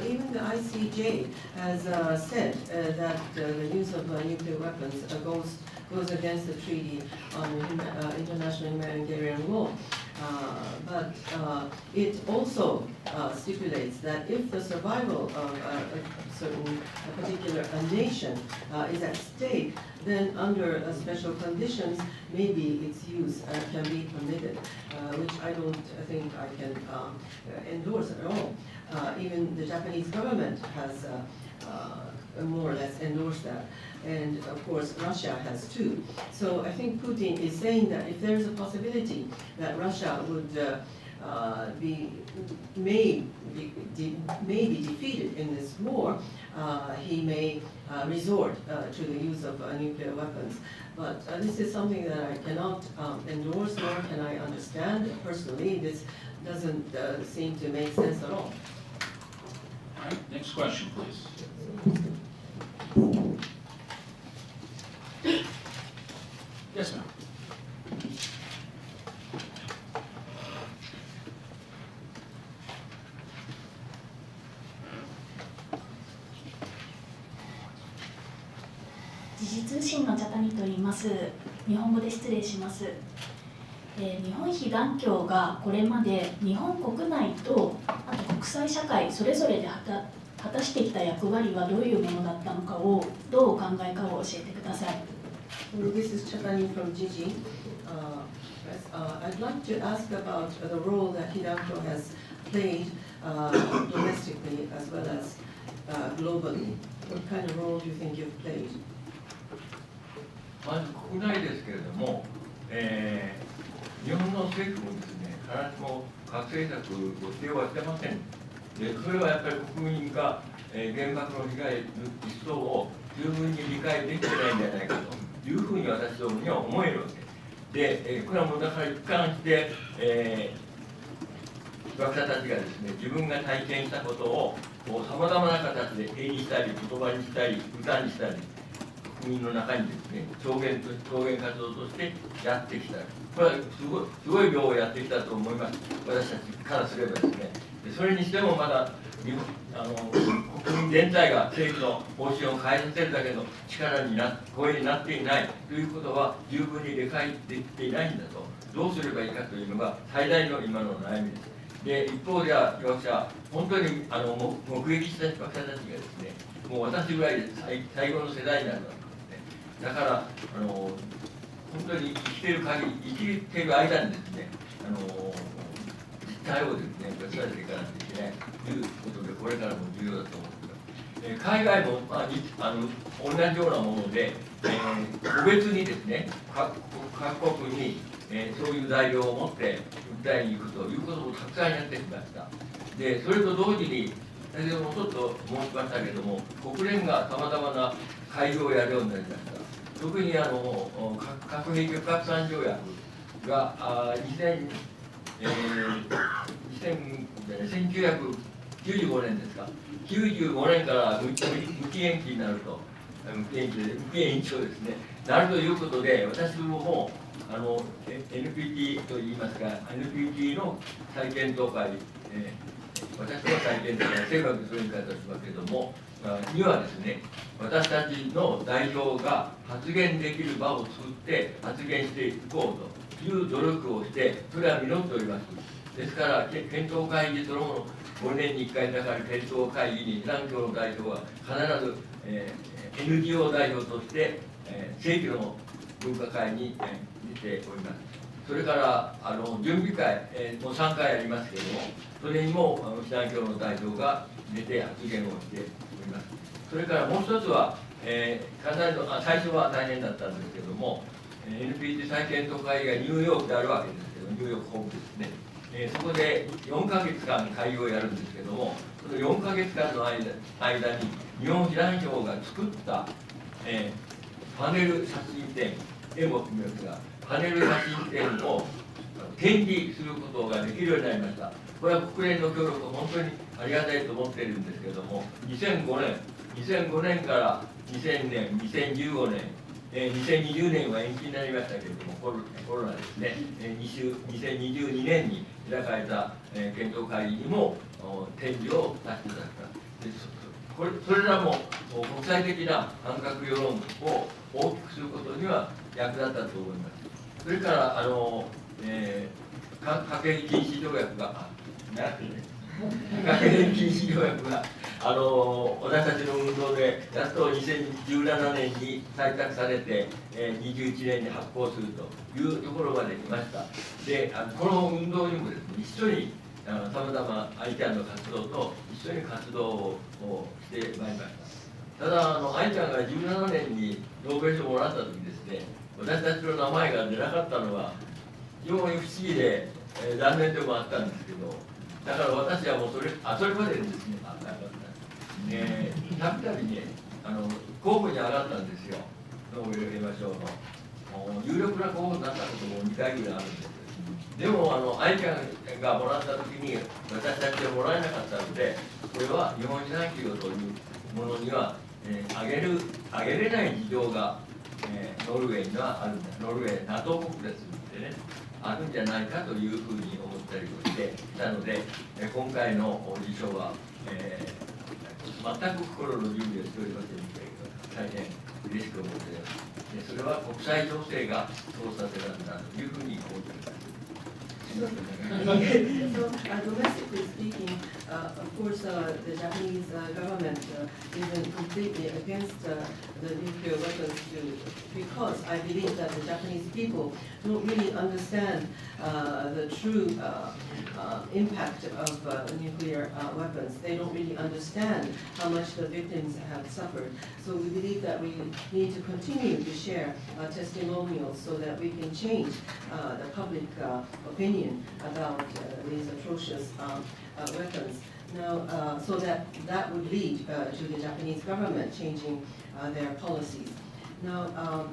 even the ICJ has said that the use of nuclear weapons goes against the Treaty on International Humanitarian Law. But it also stipulates that if the survival of a particular nation is at stake, then under special conditions, maybe its use can be permitted, which I don't think I can endorse at all. Even the Japanese government has more or less endorsed that. And of course, Russia has too. So I think Putin is saying that if there is a possibility that Russia would may be defeated in this war, he may resort to the use of nuclear weapons. But this is something that I cannot endorse, nor can I understand personally. This doesn't seem to make sense at all. All right, next question, please. Yes, ma'am.時事通信の茶谷と言います。日本語で失礼します。日本被団協がこれまで日本国内とあと国際社会それぞれで果たしてきた役割はどういうものだったのかをどうお考えかを教えてください。This is Chatani from Gigi. I'd like to ask about the role that Hidankyo has played domestically as well as globally. What kind of role do you think you've played? まず国内ですけれども、日本の政府もですね、必ずも核政策を否定はしてません。で、それはやっぱり国民が、原爆の被害の一層を十分に理解できてないんじゃないかというふうに私どもには思えるわけで、これはもうだから一貫して、学者たちがですね、自分が体験したことをさまざまな形で絵にしたり言葉にしたり歌にしたり国民の中にですね、表現活動としてやってきた。これはすごい量をやってきたと思います。私たちからすればですね。それにしてもまだ国民全体が政府の方針を変えさせるだけの声になっていないということは十分に理解できていないんだと、どうすればいいかというのが最大の今の悩みです。で一方では被爆者、本当に目撃した被爆者たちがですね、もう私ぐらいで最後の世代になるわけですね。だから本当に生きている間にですね、実態をですね、伝えていかなきゃいけないということで、これからも重要だと思います。海外も、同じようなもので、個別にですね、各国に、そういう材料を持って訴えに行くということもたくさんやってきました。でそれと同時に、先ほどもちょっと申しましたけれども、国連がさまざまな会議をやるようになりました。特に核兵器不拡散条約が1995年ですか、95年から無期延期になると、無期延長ですね、なるということで、私どももNPT といいますか、NPT の再検討会、私は再検討会、政府はそういう言い方をしますけれども、にはですね、私たちの代表が発言できる場を作って発言していこうという努力をして、それは実っております。ですから、検討会議そのもの、5年に1回だから検討会議に、被団協の代表は必ず、NGO 代表として、正規の分科会に出ております。それから準備会、もう3回ありますけれども、それにも被団協の代表が出て発言をしております。それからもう一つは、かなりの最初は大変だったんですけれども、NPT 再検討会議がニューヨークであるわけですけど、ニューヨーク本部ですね。そこで4ヶ月間会議をやるんですけども、その4ヶ月間の間に日本被団協が作った、パネル写真展、絵も含めますが、パネル写真展を展示することができるようになりました。これは国連の協力、本当にありがたいと思っているんですけれども、2005年から2000年、2015年、2020年は延期になりましたけれども、コロナですね、2022年に開かれた検討会議にも展示をさせていただきます。それらも国際的な反核世論を大きくすることには役立ったと思います。それから核兵器禁止条約が核兵器禁止条約が私たちの運動でやっと2017年に採択されて、21年に発行するというところまで来ました。でこの運動にもですね、一緒にさまざま ICAN の活動と一緒に活動をしてまいりました。ただICAN が17年にノーベル賞をもらった時ですね、私たちの名前が出なかったのは非常に不思議で、残念でもあったんですけど、だから私はもうそれまでですね、たびたびね、候補に上がったんですよ、ノーベル平和賞の。有力な候補になったことも2回ぐらいあるんです。でもICAN がもらったときに私たちはもらえなかったので、これは日本被団協というものには、あげれない事情が、ノルウェーにはあるんだ、ノルウェー NATO 国ですのでね、あるんじゃないかというふうに思ったりをしていたので、今回の受賞は、全く心の準備をしておりませんので、大変嬉しく思っています。それは国際情勢がそうさせられたというふうに思っています。So, domestically speaking, of course, the Japanese government isn't completely against the nuclear weapons because I believe that the Japanese people don't really understand the true impact of nuclear weapons. They don't really understand how much the victims have suffered. So we believe that we need to continue to share testimonials so that we can change the public opinion about these atrocious weapons. Now, so that would lead to the Japanese government changing their policies. Now,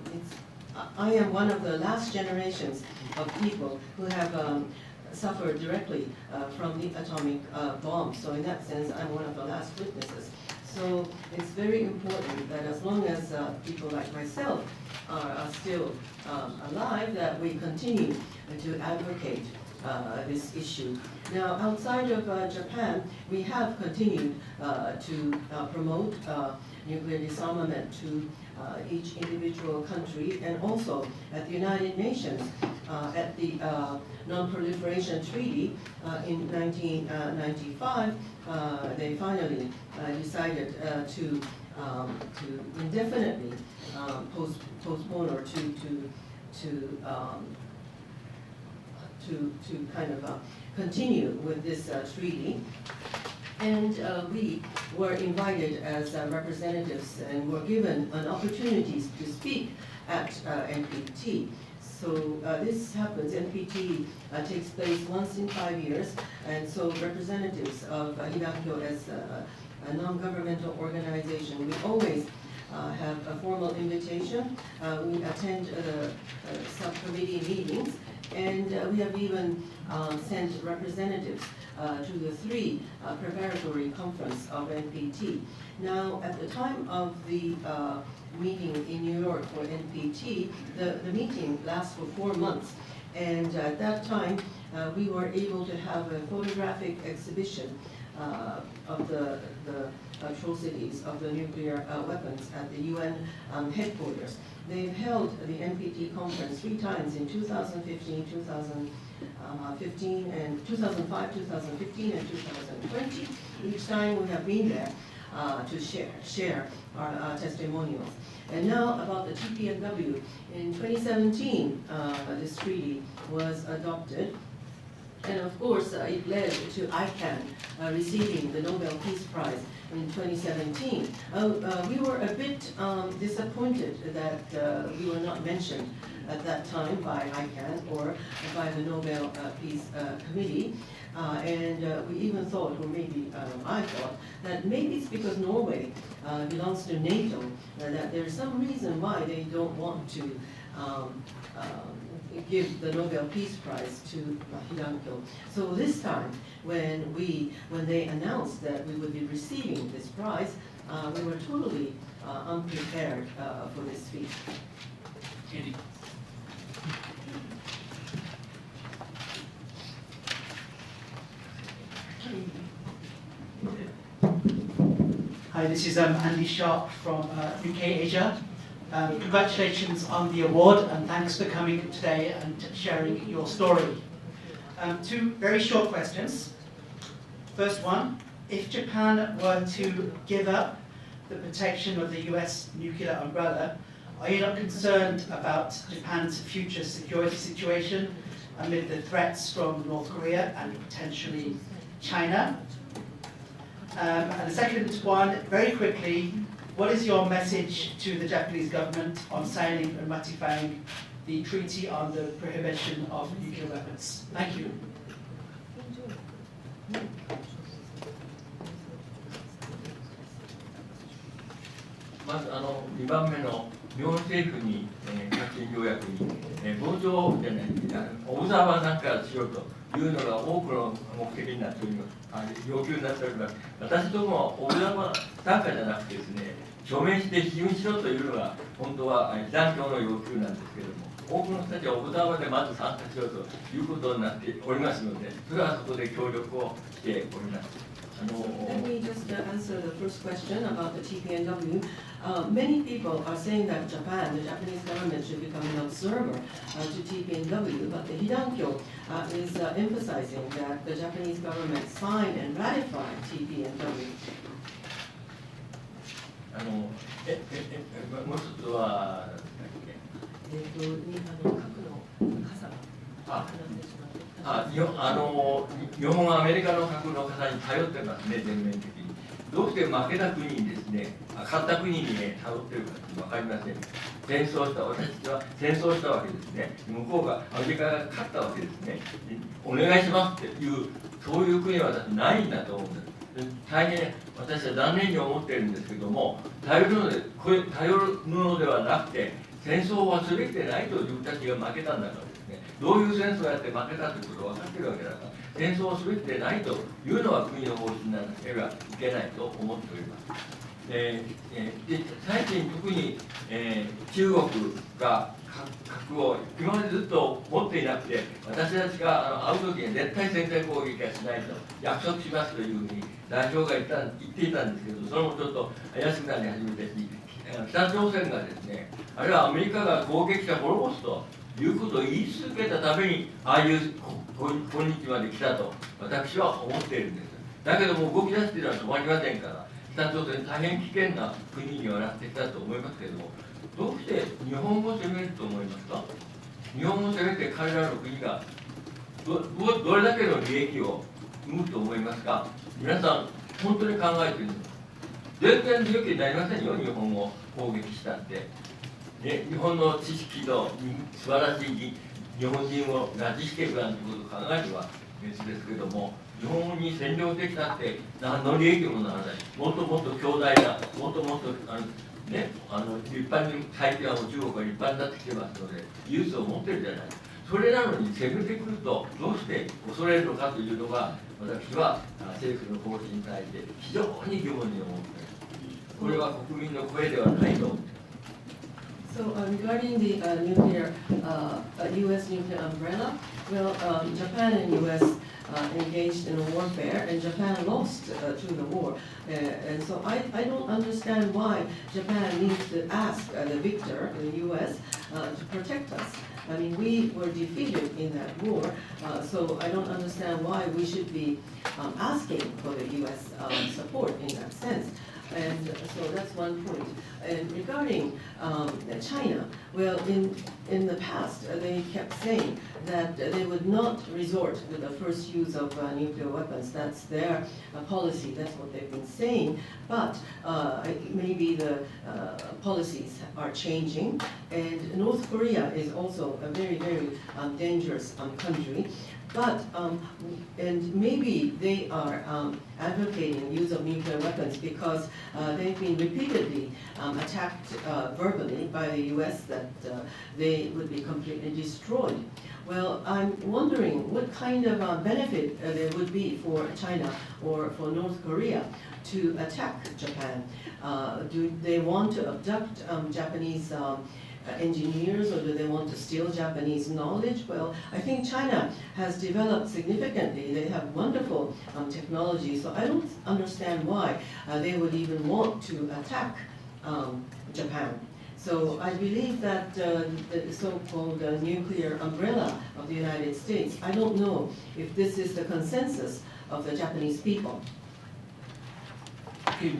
I am one of the last generations of people who have suffered directly from the atomic bomb. So in that sense, I'm one of the last witnesses. So it's very important that as long as people like myself are still alive, that we continue to advocate this issue. Now, outside of Japan, we have continued to promote nuclear disarmament to each individual country, and also at the United Nations, at the Non-Proliferation Treaty in 1995, they finally decided to indefinitely postpone or to kind of continue with this treaty. And we were invited as representatives and were given an opportunity to speak at NPT. So this happens, NPT takes place once in 5 years, and so representatives of Hidankyo as a non-governmental organization, we always have a formal invitation. We attend the subcommittee meetings, and we have even sent representatives to the 3 preparatory conference of NPT. Now, at the time of the meeting in New York for NPT, the meeting lasts for 4 months. And at that time, we were able to have a photographic exhibition of the atrocities of the nuclear weapons at the UN headquarters. They've held the NPT conference 3 times in 2015, 2015, and 2005, 2015, and 2020. Each time we have been there to share our testimonials. And now about the TPNW. In 2017, this treaty was adopted. And of course, it led to ICANN receiving the Nobel Peace Prize in 2017. We were a bit disappointed that we were not mentioned at that time by ICANN or by the Nobel Peace Committee. And we even thought, or maybe I thought, that maybe it's because Norway belongs to NATO, that there's some reason why they don't want to give the Nobel Peace Prize to Hidankyo. So this time, when they announced that we would be receiving this prize, we were totally unprepared for this feat. Andy. Hi, this is Andy Sharp from UK Asia. Congratulations on the award, and thanks for coming today and sharing your story. 2 very short questions. First one, if Japan were to give up the protection of the US nuclear umbrella, are you not concerned about Japan's future security situation amid the threats from North Korea and potentially China? And the second one, very quickly, what is your message to the Japanese government on signing and ratifying the Treaty on the Prohibition of Nuclear Weapons? Thank you. まず2番目の日本政府に核禁条約に傍聴じゃないオブザーバー参加しようというのが多くの目的になっております。要求になっております。私どもはオブザーバー参加じゃなくてですね、署名して批准しろというのが本当は団協の要求なんですけれども、多くの人たちはオブザーバーでまず参加しようということになっておりますので、それはそこで協力をしております。Let me just answer the first question about the TPNW. Many people are saying that Japan, the Japanese government, should become an observer to TPNW, but the Hidankyo is emphasizing that the Japanese government signed and ratified TPNW. もう一つは日本はアメリカの核の傘に頼ってますね、全面的に。どうして負けた国にですね、勝った国にね、頼ってるかって分かりません。私たちは戦争したわけですね。向こうが、アメリカが勝ったわけですね。お願いしますっていう、そういう国は私ないんだと思うんです。大変私は残念に思っているんですけども、頼るのではなくて、戦争を忘れてないと自分たちが負けたんだからですね、どういう戦争をやって負けたということを分かっているわけだから、戦争をすべきでないというのは国の方針にならなければいけないと思っております。で最近特に、中国が核を今までずっと持っていなくて、私たちが会う時に絶対先制攻撃はしないと約束しますというふうに代表が言っていたんですけど、それもちょっと怪しくなり始めてし、北朝鮮がですね、あるいはアメリカが攻撃して滅ぼすということを言い続けたために、ああいう今日まで来たと私は思っているんです。だけども動き出しているのは止まりませんから、北朝鮮大変危険な国にはなってきたと思いますけれども、どうして日本を攻めると思いますか？日本を攻めて彼らの国がどれだけの利益を生むと思いますか？皆さん本当に考えているんです。全然利益になりませんよ、日本を攻撃したって。ね、日本の知識と素晴らしい日本人を拉致していくなんてことを考えれば別ですけども、日本に占領できたって何の利益もならない。もっともっと強大な、もっともっと立派に海峡は中国は立派になってきてますので、技術を持ってるじゃない。それなのに攻めてくるとどうして恐れるのかというのが、私は政府の方針に対して非常に疑問に思っています。これは国民の声ではないと思っています。So regarding the nuclear, U.S. nuclear umbrella, well, Japan and U.S. Engaged in a warfare, and Japan lost to the war. And so I don't understand why Japan needs to ask the victor, the U.S., to protect us. I mean, we were defeated in that war, so I don't understand why we should be asking for the U.S. Support in that sense. And so that's one point. And regarding China, well, in the past, they kept saying that they would not resort to the first use of nuclear weapons. That's their policy. That's what they've been saying. But maybe the policies are changing. And North Korea is also a very, very dangerous country. But, and maybe they are advocating use of nuclear weapons because they've been repeatedly attacked verbally by the U.S. that they would be completely destroyed. Well, I'm wondering what kind of benefit there would be for China or for North Korea to attack Japan. Do they want to abduct Japanese engineers, or do they want to steal Japanese knowledge? Well, I think China has developed significantly. They have wonderful technology, so I don't understand why they would even want to attack Japan. So I believe that the so-called nuclear umbrella of the United States, I don't know if this is the consensus of the Japanese people. Okay.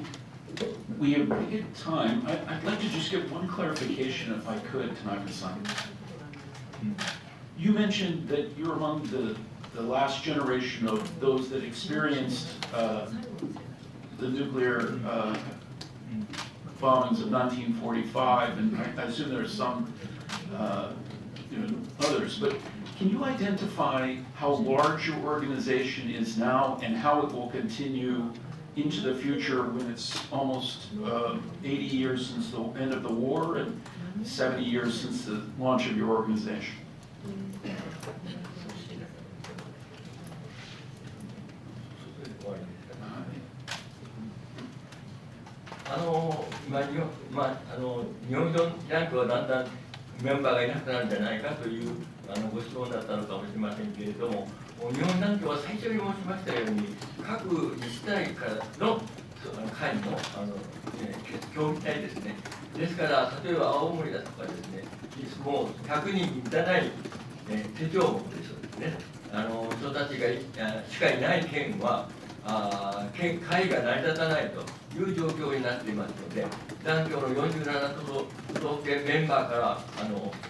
We have limited time. I'd like to just get one clarification, if I could, Tanaka-san. You mentioned that you're among the last generation of those that experienced the nuclear bombings of 1945, and I assume there's some others. But can you identify how large your organization is now and how it will continue into the future when it's almost 80 years since the end of the war and 70 years since the launch of your organization? 日本被団協はだんだんメンバーがいなくなるんじゃないかというご質問だったのかもしれませんけれども、日本被団協は最初に申しましたように、各自治体からの会の協議体ですね。ですから、例えば青森だとかですね、もう100人満たない手帳目でしょうですね。人たちがしかいない県は会が成り立たないという状況になっていますので、被団協の47都道府県メンバーから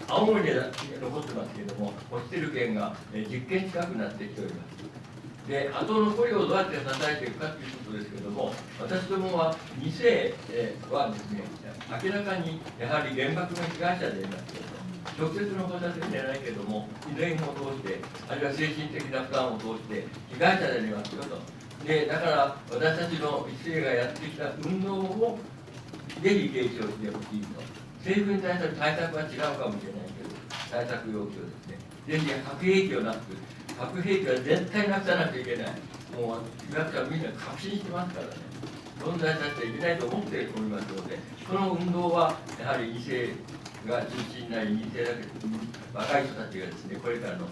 青森で残ってますけれども、落ちてる県が10県近くなってきております。で、後残りをどうやって支えていくかということですけれども、私どもは2世はですね、明らかにやはり原爆の被害者でありますけれども、直接の形ではないけれども、遺伝を通して、あるいは精神的な負担を通して、被害者でありますよと。で、だから私たちの一世がやってきた運動をぜひ継承してほしいと。政府に対する対策は違うかもしれないけど、対策要求ですね。ぜひ核兵器をなく、核兵器は絶対なくさなきゃいけない。もう被爆者はみんな確信してますからね。存在させてはいけないと思っておりますので、この運動はやはり2世が中心なり、2世だけ若い人たちがですね、これからの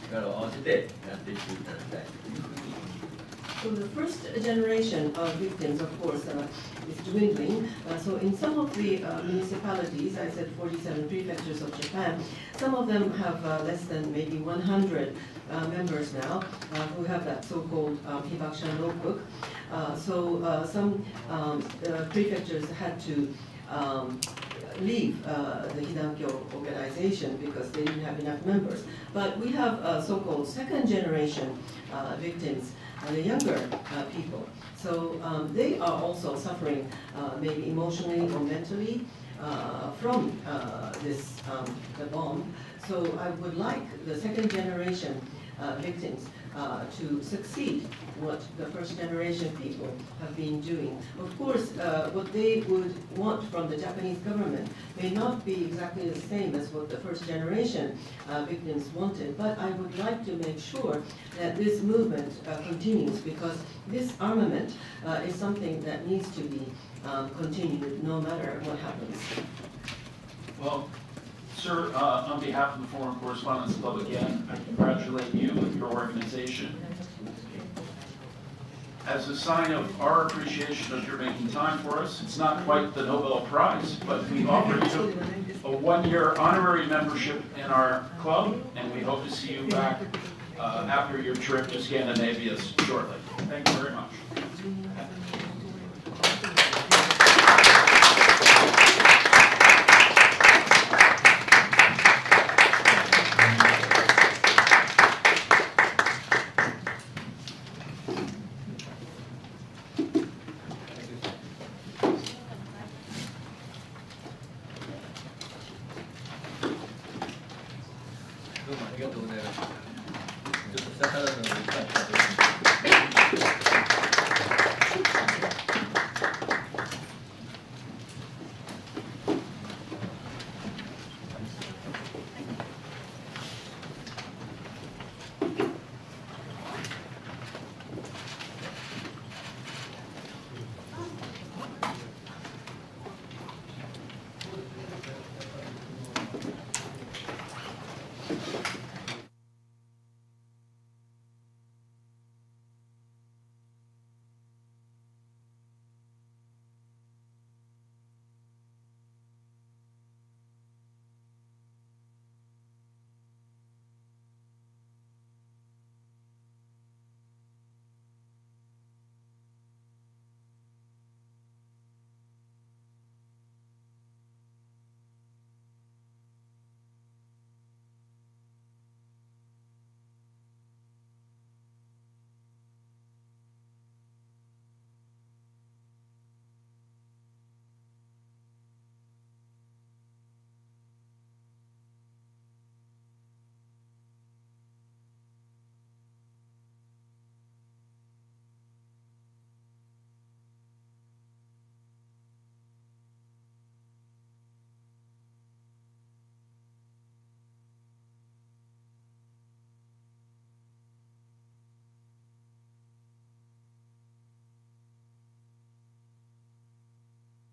力を合わせてやっていっていただきたいというふうに。So the first generation of victims, of course, is dwindling. So in some of the municipalities, I said 47 prefectures of Japan, some of them have less than maybe 100 members now who have that so-called Hibakusha notebook. So some prefectures had to leave the Hidankyo organization because they didn't have enough members. But we have so-called second generation victims, the younger people. So they are also suffering maybe emotionally or mentally from this the bomb. So I would like the second generation victims to succeed what the first generation people have been doing. Of course, what they would want from the Japanese government may not be exactly the same as what the first generation victims wanted, but I would like to make sure that this movement continues, because this armament is something that needs to be continued no matter what happens. Well, sir, on behalf of the Foreign Correspondents Club again, I congratulate you and your organization. As a sign of our appreciation of your making time for us, it's not quite the Nobel Prize, but we offer you a one-year honorary membership in our club, and we hope to see you back after your trip to Scandinavia shortly. Thank you very much.